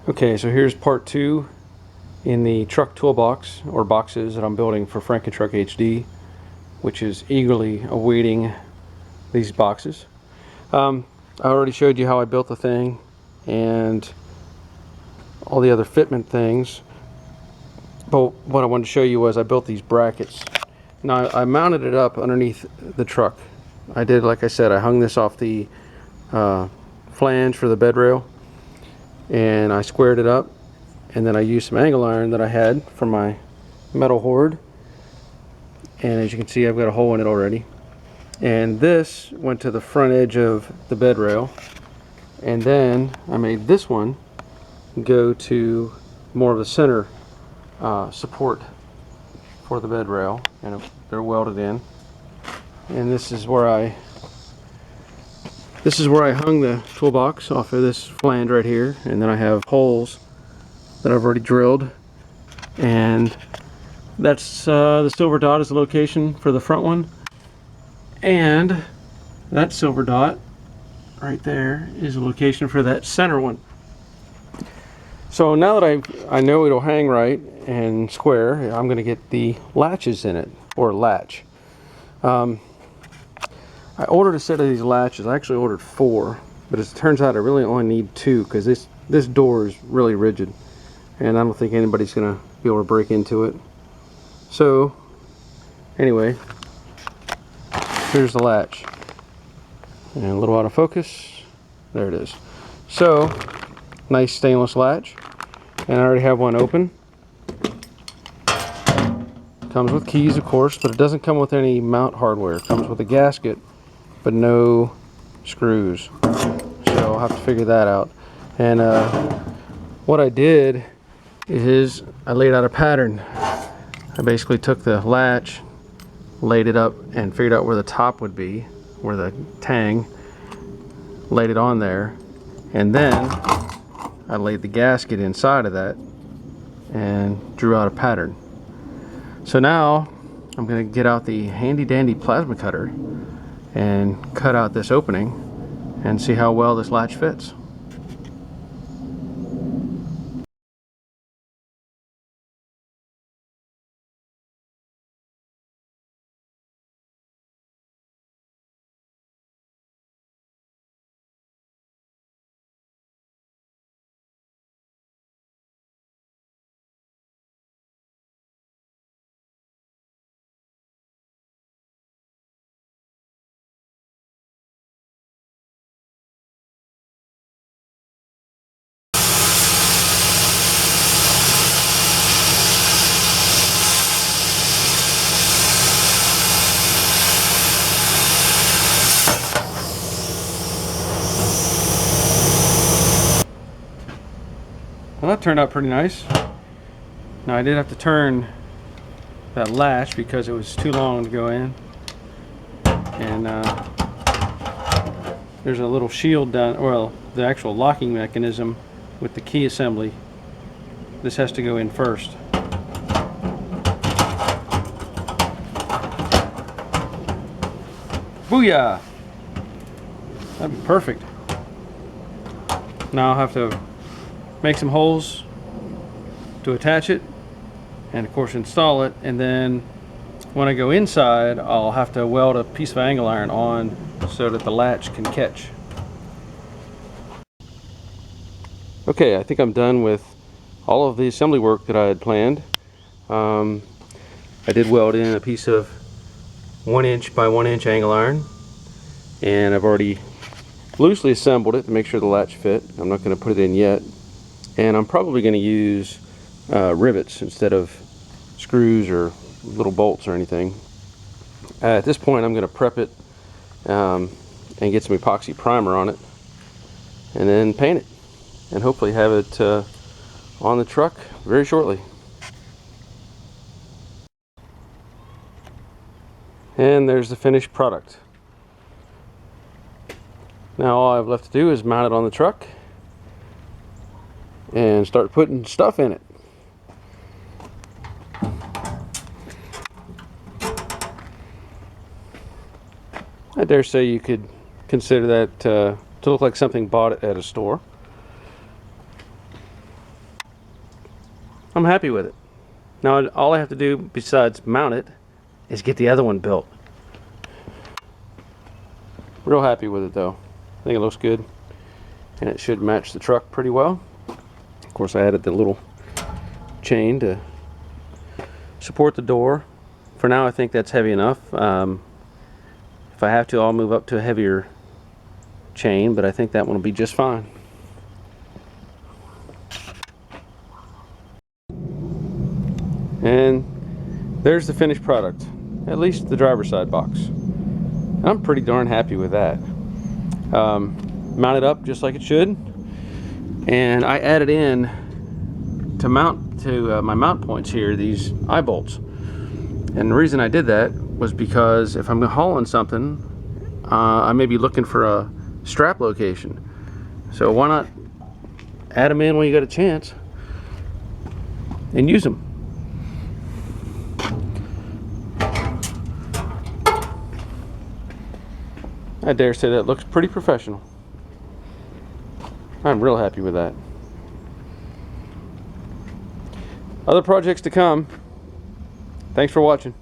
Okay, so here's part 2 in the truck toolbox, or boxes, that I'm building for FrankenTruckHD, which is eagerly awaiting these boxes. I already showed you how I built the thing and all the other fitment things, but what I wanted to show you was I built these brackets. Now I mounted it up underneath the truck. I did, like I said, I hung this off the flange for the bed rail, and I squared it up, and then I used some angle iron that I had from my metal hoard, and as you can see I've got a hole in it already. And this went to the front edge of the bed rail, and then I made this one go to more of the center support for the bed rail, and they're welded in. And this is where I hung the toolbox off of this flange right here, and then I have holes that I've already drilled, and that's the silver dot is the location for the front one, and that silver dot right there is the location for that center one. So now that I know it'll hang right and square, I'm going to get the latches in it, or latch. I ordered a set of these latches. I actually ordered 4, but as it turns out I really only need 2 because this door is really rigid, and I don't think anybody's going to be able to break into it. So anyway, here's the latch, and a little out of focus. There it is. So nice stainless latch, and I already have one open. Comes with keys, of course, but it doesn't come with any mount hardware. It comes with a gasket, but no screws. So I'll have to figure that out. And what I did is I laid out a pattern. I basically took the latch, laid it up, and figured out where the top would be, where the tang, laid it on there, and then I laid the gasket inside of that and drew out a pattern. So now I'm going to get out the handy dandy plasma cutter and cut out this opening and see how well this latch fits. Well, that turned out pretty nice. Now I did have to turn that latch because it was too long to go in, and there's a little shield down, well, the actual locking mechanism with the key assembly. This has to go in first. Booyah! That'd be perfect. Now I'll have to make some holes to attach it, and of course install it, and then when I go inside I'll have to weld a piece of angle iron on so that the latch can catch. Okay, I think I'm done with all of the assembly work that I had planned. I did weld in a piece of 1 inch by 1 inch angle iron, and I've already loosely assembled it to make sure the latch fit. I'm not going to put it in yet, and I'm probably going to use rivets instead of screws or little bolts or anything. At this point I'm going to prep it and get some epoxy primer on it, and then paint it, and hopefully have it on the truck very shortly. And there's the finished product. Now all I have left to do is mount it on the truck and start putting stuff in it. I dare say you could consider that to look like something bought at a store. I'm happy with it. Now all I have to do besides mount it is get the other one built. Real happy with it though. I think it looks good and it should match the truck pretty well. Of course I added the little chain to support the door. For now I think that's heavy enough. If I have to, I'll move up to a heavier chain, but I think that one will be just fine. And there's the finished product, at least the driver's side box. I'm pretty darn happy with that. Mounted up just like it should, and I added in to mount to my mount points here these eye bolts. And the reason I did that was because if I'm hauling something, I may be looking for a strap location. So why not add them in when you got a chance and use them. I dare say that looks pretty professional. I'm real happy with that. Other projects to come. Thanks for watching.